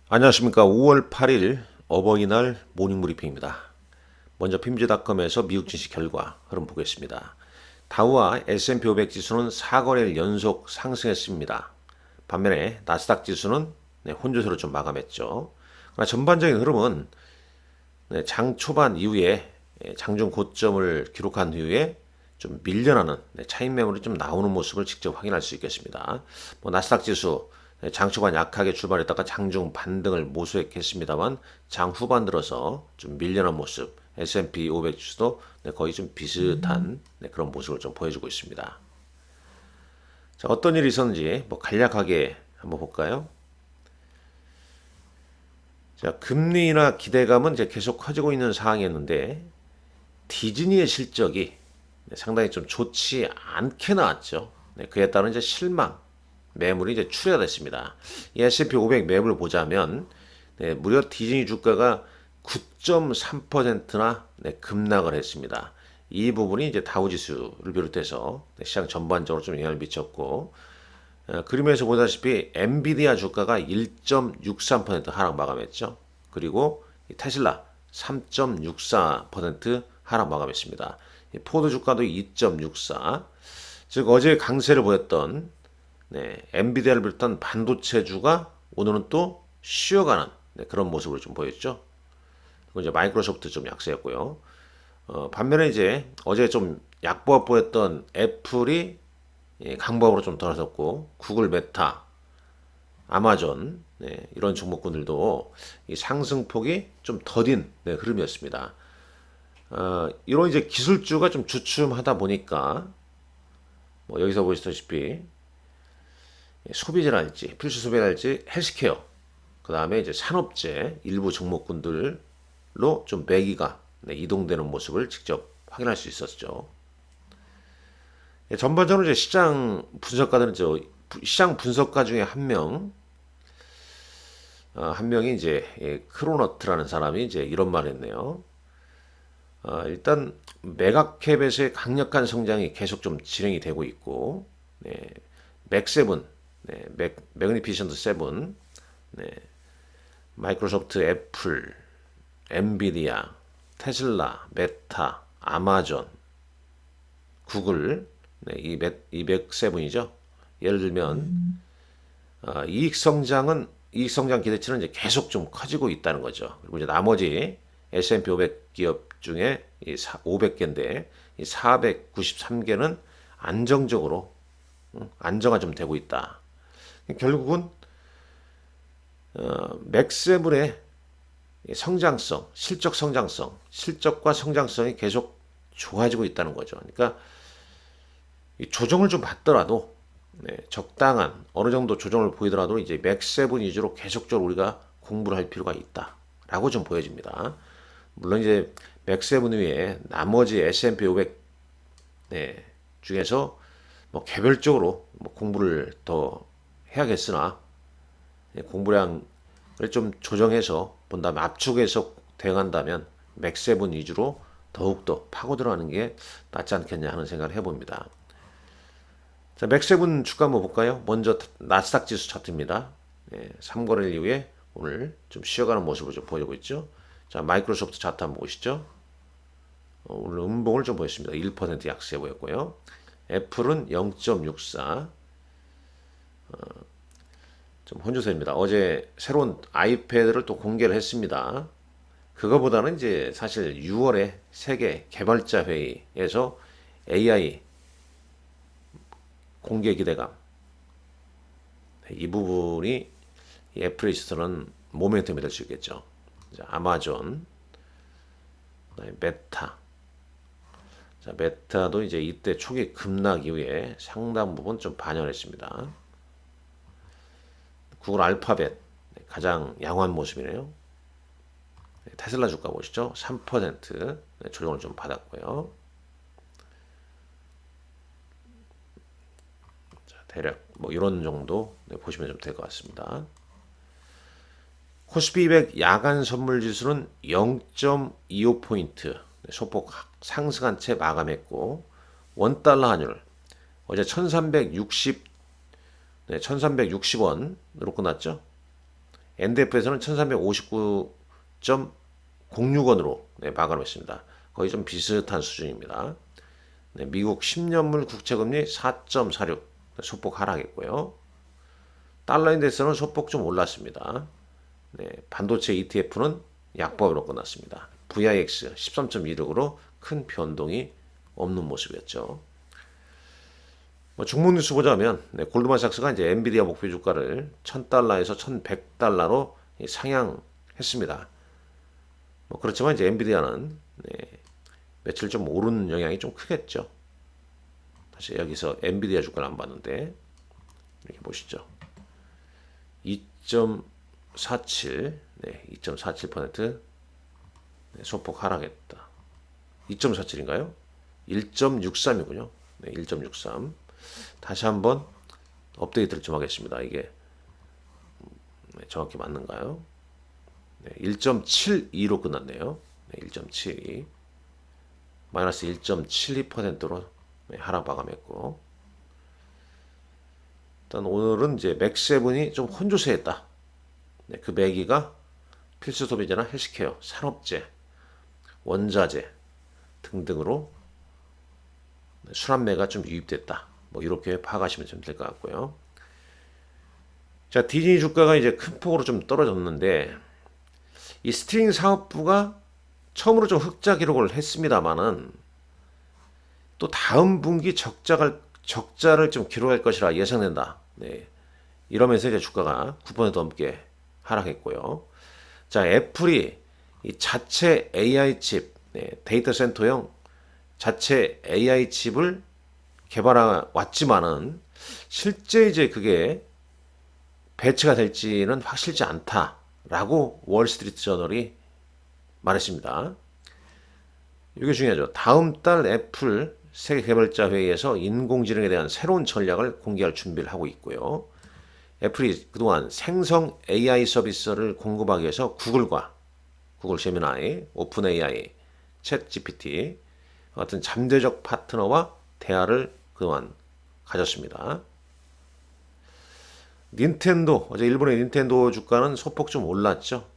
안녕하십니까. 5월 8일 어버이날 모닝브리핑입니다. 먼저 핌즈닷컴에서 미국 증시 결과 흐름 보겠습니다. 다우와 S&P 500 지수는 4거래일 연속 상승했습니다. 반면에 나스닥 지수는 혼조세로 좀 마감했죠. 그러나 전반적인 흐름은 장 초반 이후에 장중 고점을 기록한 이후에 좀 밀려나는 차익 매물이 좀 나오는 모습을 직접 확인할 수 있겠습니다. 나스닥 지수 장 초반 약하게 출발했다가 장중 반등을 모색했습니다만 장 후반 들어서 좀 밀려난 모습, S&P 500 지수도 거의 좀 비슷한 그런 모습을 좀 보여주고 있습니다. 자, 어떤 일이 있었는지 간략하게 한번 볼까요? 자, 금리나 기대감은 이제 계속 커지고 있는 상황이었는데 디즈니의 실적이 상당히 좀 좋지 않게 나왔죠. 그에 따른 이제 실망, 매물이 이제 출회가 됐습니다. 이 S&P 500 매물을 보자면 무려 디즈니 주가가 9.3%나 급락을 했습니다. 이 부분이 이제 다우지수를 비롯해서 시장 전반적으로 좀 영향을 미쳤고 그림에서 보다시피 엔비디아 주가가 1.63% 하락 마감했죠. 그리고 테슬라 3.64% 하락 마감했습니다. 포드 주가도 2.64. 즉 어제 강세를 보였던 엔비디아를 비롯한 반도체주가 오늘은 또 쉬어가는 그런 모습을 좀 보였죠. 그리고 이제 마이크로소프트 좀 약세였고요. 반면에 이제 어제 좀 약보합 보였던 애플이 강보합으로 좀 돌아섰고 구글, 메타, 아마존 이런 종목군들도 이 상승폭이 좀 더딘 흐름이었습니다. 이런 이제 기술주가 좀 주춤하다 보니까 여기서 보시다시피 소비재랄지 필수 소비랄지 헬스케어 그 다음에 이제 산업재 일부 종목군들로 좀 매기가 이동되는 모습을 직접 확인할 수 있었죠. 전반적으로 이제 시장 분석가들은 시장 분석가 중에 한 명이 이제 크로너트라는 사람이 이제 이런 말을 했네요. 일단 메가캡에서의 강력한 성장이 계속 좀 진행이 되고 있고, 맥세븐, 매그니피션트 세븐, 마이크로소프트, 애플, 엔비디아, 테슬라, 메타, 아마존, 구글, 이 맥세븐이죠. 예를 들면 이익 성장 기대치는 이제 계속 좀 커지고 있다는 거죠. 그리고 이제 나머지 S&P 500 기업 중에 이 500개인데 이 493개는 안정적으로 안정화 좀 되고 있다. 결국은 맥세븐의 성장성, 실적과 성장성이 계속 좋아지고 있다는 거죠. 그러니까 조정을 좀 받더라도 적당한 어느 정도 조정을 보이더라도 이제 맥세븐 위주로 계속적으로 우리가 공부를 할 필요가 있다라고 좀 보여집니다. 물론 이제 맥세븐 위에 나머지 S&P 500 중에서 개별적으로 공부를 더 해야겠으나 공부량을 좀 조정해서 본 다음에 압축해서 대응한다면 맥세븐 위주로 더욱더 파고 들어가는 게 낫지 않겠냐 하는 생각을 해봅니다. 자, 맥세븐 주가 한번 볼까요? 먼저 나스닥 지수 차트입니다. 3거래일 이후에 오늘 좀 쉬어가는 모습을 좀 보이고 있죠. 자, 마이크로소프트 차트 한번 보시죠. 오늘 음봉을 좀 보였습니다. 1% 약세 보였고요. 애플은 0.64. 좀 혼조세입니다. 어제 새로운 아이패드를 또 공개를 했습니다. 그거보다는 이제 사실 6월에 세계 개발자 회의에서 AI 공개 기대감 이 부분이 애플에 있어서는 모멘텀이 될 수 있겠죠. 아마존, 메타. 자, 메타도 이제 이때 초기 급락 이후에 상당 부분 좀 반영했습니다. 구글 알파벳 가장 양호한 모습이네요. 테슬라 주가 보시죠. 3% 조정을 좀 받았고요. 자, 대략 이런 정도 보시면 좀 될 것 같습니다. 코스피 200 야간 선물 지수는 0.25포인트 소폭 상승한 채 마감했고 원달러 환율 어제 1360원으로 끝났죠. NDF에서는 1359.06원으로 마감했습니다. 거의 좀 비슷한 수준입니다. 미국 10년물 국채금리 4.46 소폭 하락했고요. 달러 인덱스는 소폭 좀 올랐습니다. 반도체 ETF는 약보합으로 끝났습니다. VIX 13.26으로 큰 변동이 없는 모습이었죠. 종목 뉴스 보자면 골드만삭스가 이제 엔비디아 목표 주가를 1000달러에서 1100달러로 상향했습니다. 그렇지만 이제 엔비디아는 며칠 좀 오른 영향이 좀 크겠죠. 다시 여기서 엔비디아 주가를 안 봤는데 이렇게 보시죠. 2.47, 2.47% 소폭 하락했다. 2.47인가요? 1.63이군요. 1.63. 다시 한번 업데이트를 좀 하겠습니다. 이게 정확히 맞는가요? 1.72로 끝났네요. 1.72. 마이너스 1.72%로 하락 마감했고, 일단 오늘은 이제 맥세븐이 좀 혼조세했다. 그 매기가 필수 소비재나 헬스케어, 산업재, 원자재 등등으로 순환매가 좀 유입됐다. 이렇게 파악하시면 좀 될 것 같고요. 자, 디즈니 주가가 이제 큰 폭으로 좀 떨어졌는데, 이 스트리밍 사업부가 처음으로 좀 흑자 기록을 했습니다만은 또 다음 분기 적자를 좀 기록할 것이라 예상된다. 이러면서 이제 주가가 9% 넘게 하락했고요. 자, 애플이 이 자체 AI 칩, 데이터 센터용 자체 AI 칩을 개발해 왔지만은 실제 이제 그게 배치가 될지는 확실치 않다라고 월스트리트 저널이 말했습니다. 이게 중요하죠. 다음 달 애플 세계 개발자 회의에서 인공지능에 대한 새로운 전략을 공개할 준비를 하고 있고요. 애플이 그동안 생성 AI 서비스를 공급하기 위해서 구글 제미나이, 오픈 AI, 챗 GPT 같은 잠재적 파트너와 대화를 그동안 가졌습니다. 닌텐도, 어제 일본의 닌텐도 주가는 소폭 좀 올랐죠.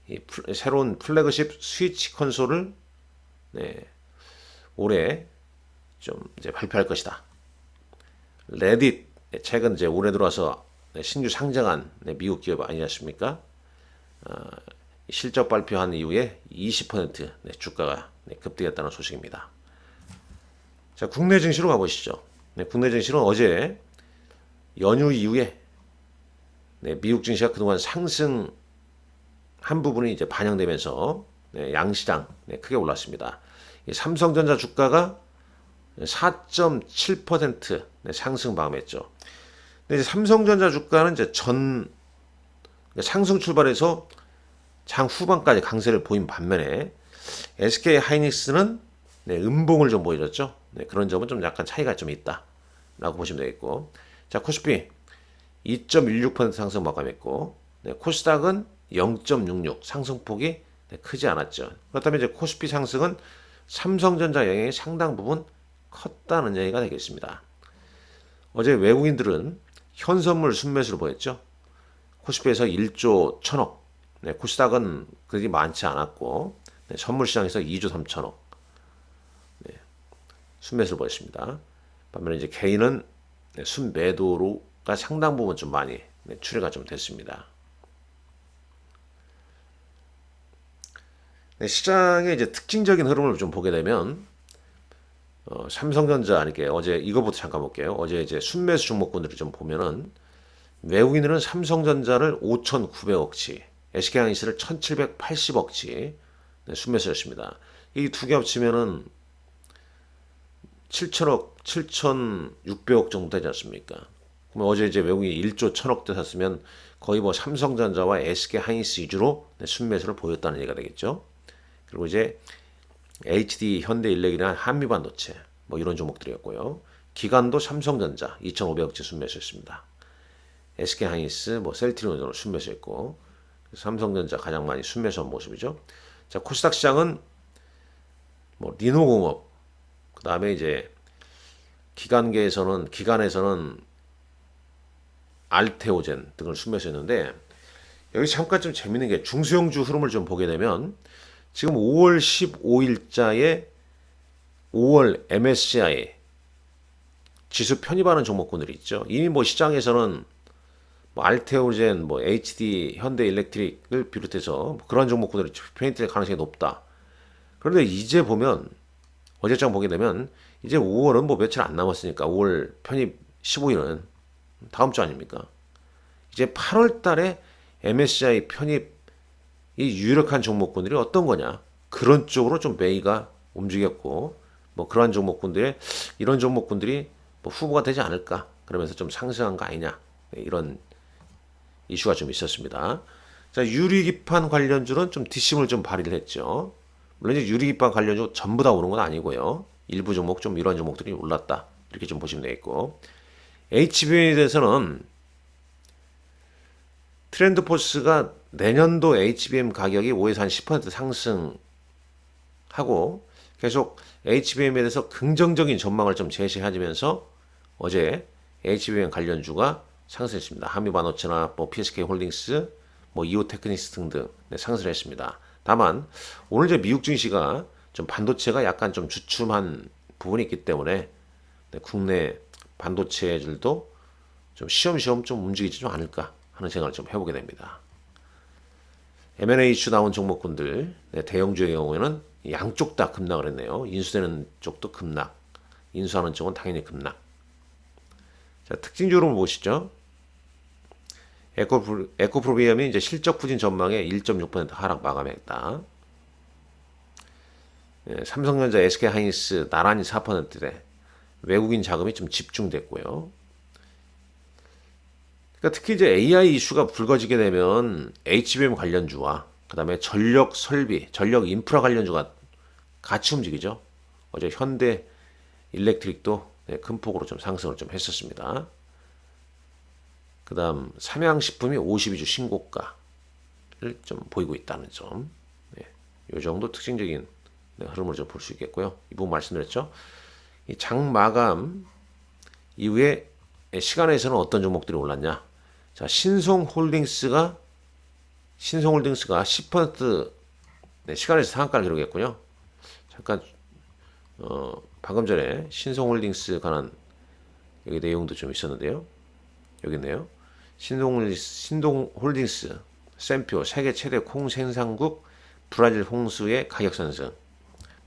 이 새로운 플래그십 스위치 콘솔을 올해 좀 이제 발표할 것이다. 레딧, 최근 이제 올해 들어와서 신규 상장한 미국 기업 아니었습니까? 실적 발표한 이후에 20% 주가가 급등했다는 소식입니다. 자, 국내 증시로 가보시죠. 국내 증시는 어제 연휴 이후에 미국 증시가 그동안 상승한 부분이 이제 반영되면서 양시장 크게 올랐습니다. 삼성전자 주가가 4.7% 상승 마감했죠. 근데 이제 삼성전자 주가는 이제 상승 출발해서 장 후반까지 강세를 보인 반면에 SK 하이닉스는 음봉을 좀 보여줬죠. 그런 점은 좀 약간 차이가 좀 있다라고 보시면 되겠고, 자, 코스피 2.16% 상승 마감했고, 코스닥은 0.66 상승폭이 크지 않았죠. 그렇다면 이제 코스피 상승은 삼성전자 영향이 상당 부분 컸다는 얘기가 되겠습니다. 어제 외국인들은 현선물 순매수를 보였죠. 코스피에서 1조 1000억, 코스닥은 그렇게 많지 않았고, 선물시장에서 2조 3천억 순매수를 보였습니다. 반면에 이제 개인은 순매도로가 상당 부분 좀 많이 출회가 좀 됐습니다. 시장의 이제 특징적인 흐름을 좀 보게 되면 삼성전자 이렇게 어제 이거부터 잠깐 볼게요. 어제 이제 순매수 종목군들을 좀 보면은 외국인들은 삼성전자를 5,900억치, SK하이닉스를 1,780억치 순매수였습니다. 이 두 개 합치면은 7천억, 7,600억 정도 되지 않습니까? 그럼 어제 이제 외국인이 1조 1000억대 샀으면 거의 뭐 삼성전자와 SK하이닉스 위주로 순매수를 보였다는 얘기가 되겠죠. 그리고 이제 HD, 현대일렉이나 한미반도체 이런 종목들이었고요. 기관도 삼성전자 2,500억치 순매수했습니다. SK하이닉스, 셀트리온으로 순매수했고, 삼성전자 가장 많이 순매수한 모습이죠. 자, 코스닥 시장은 리노공업, 그 다음에 이제 기관에서는 알테오젠 등을 순매수했는데 여기 잠깐 좀 재밌는 게 중소형주 흐름을 좀 보게 되면 지금 5월 15일자에 5월 MSCI 지수 편입하는 종목군들이 있죠. 이미 뭐 시장에서는 뭐 알테오젠, 뭐 HD, 현대일렉트릭을 비롯해서 뭐 그런 종목군들이 편입될 가능성이 높다. 그런데 이제 보면 어제장 보게 되면 이제 5월은 뭐 며칠 안 남았으니까 5월 편입 15일은 다음 주 아닙니까? 이제 8월 달에 MSCI 편입이 유력한 종목군들이 어떤 거냐? 그런 쪽으로 좀 매이가 움직였고 뭐 그러한 종목군들의 이런 종목군들이 뭐 후보가 되지 않을까? 그러면서 좀 상승한 거 아니냐? 이런 이슈가 좀 있었습니다. 자, 유리기판 관련주는 좀 뒷심을 좀 발휘를 했죠. 물론 이제 유리기판 관련주 전부 다 오른 건 아니고요. 일부 종목 좀 이런 종목들이 올랐다. 이렇게 좀 보시면 되겠고. HBM에 대해서는 트렌드포스가 내년도 HBM 가격이 5에서 한 10% 상승하고 계속 HBM에 대해서 긍정적인 전망을 좀 제시하면서 어제 HBM 관련주가 상승했습니다. 한미반도체나 뭐 PSK 홀딩스, 뭐 이오테크닉스 등등 상승했습니다. 다만 오늘 이제 미국 증시가 좀 반도체가 약간 좀 주춤한 부분이 있기 때문에 국내 반도체들도 좀 시험시험 좀 움직이지 좀 않을까 하는 생각을 좀 해보게 됩니다. M&A 이슈 나온 종목군들 대형주의 경우에는 양쪽 다 급락을 했네요. 인수되는 쪽도 급락, 인수하는 쪽은 당연히 급락. 자, 특징적으로 보시죠. 에코프로비엄이 이제 실적 부진 전망에 1.6% 하락 마감했다. 삼성전자, SK하이닉스 나란히 4%대 외국인 자금이 좀 집중됐고요. 그러니까 특히 이제 AI 이슈가 불거지게 되면 HBM 관련주와 그다음에 전력 설비, 전력 인프라 관련주가 같이 움직이죠. 어제 현대 일렉트릭도 큰 폭으로 좀 상승을 좀 했었습니다. 그다음 삼양식품이 52주 신고가를 좀 보이고 있다는 점. 이 정도 특징적인 흐름을 좀 볼 수 있겠고요. 이 부분 말씀드렸죠. 이 장 마감 이후에 시간에서는 어떤 종목들이 올랐냐? 자, 신성홀딩스가 10% 시간에서 상한가를 기록했고요. 잠깐 방금 전에 신성홀딩스 관한 여기 내용도 좀 있었는데요. 여기 있네요. 신동홀딩스 샘표 세계 최대 콩 생산국 브라질 홍수의 가격 상승.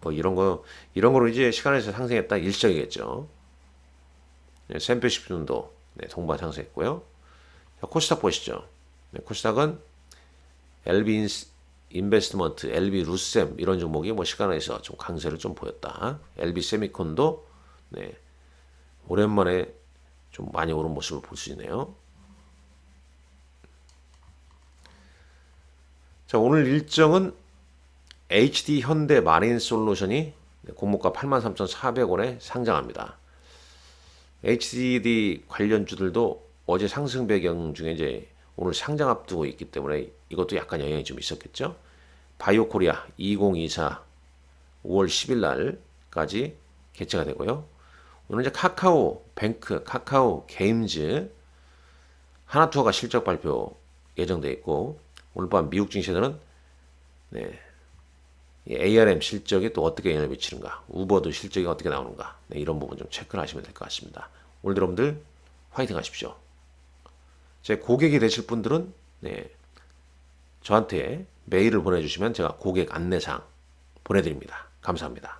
뭐 이런 거로 이제 시간에서 상승했다 일시적이겠죠. 샘표 식품도 동반 상승했고요. 자, 코스닥 보시죠. 코스닥은 LB 인베스트먼트, LB 루셈 이런 종목이 뭐 시간에서 좀 강세를 좀 보였다. LB 세미콘도 오랜만에 좀 많이 오른 모습을 볼 수 있네요. 자, 오늘 일정은 HD 현대 마린 솔루션이 공모가 83,400원에 상장합니다. HDD 관련주들도 어제 상승 배경 중에 이제 오늘 상장 앞두고 있기 때문에 이것도 약간 영향이 좀 있었겠죠. 바이오코리아 2024 5월 10일 날까지 개최가 되고요. 오늘 이제 카카오 뱅크, 카카오 게임즈 하나투어가 실적 발표 예정돼 있고 오늘 밤 미국 증시에서는 ARM 실적이 또 어떻게 영향을 미치는가, 우버도 실적이 어떻게 나오는가 이런 부분 좀 체크를 하시면 될 것 같습니다. 오늘 여러분들 화이팅 하십시오. 제 고객이 되실 분들은 저한테 메일을 보내주시면 제가 고객 안내사항 보내드립니다. 감사합니다.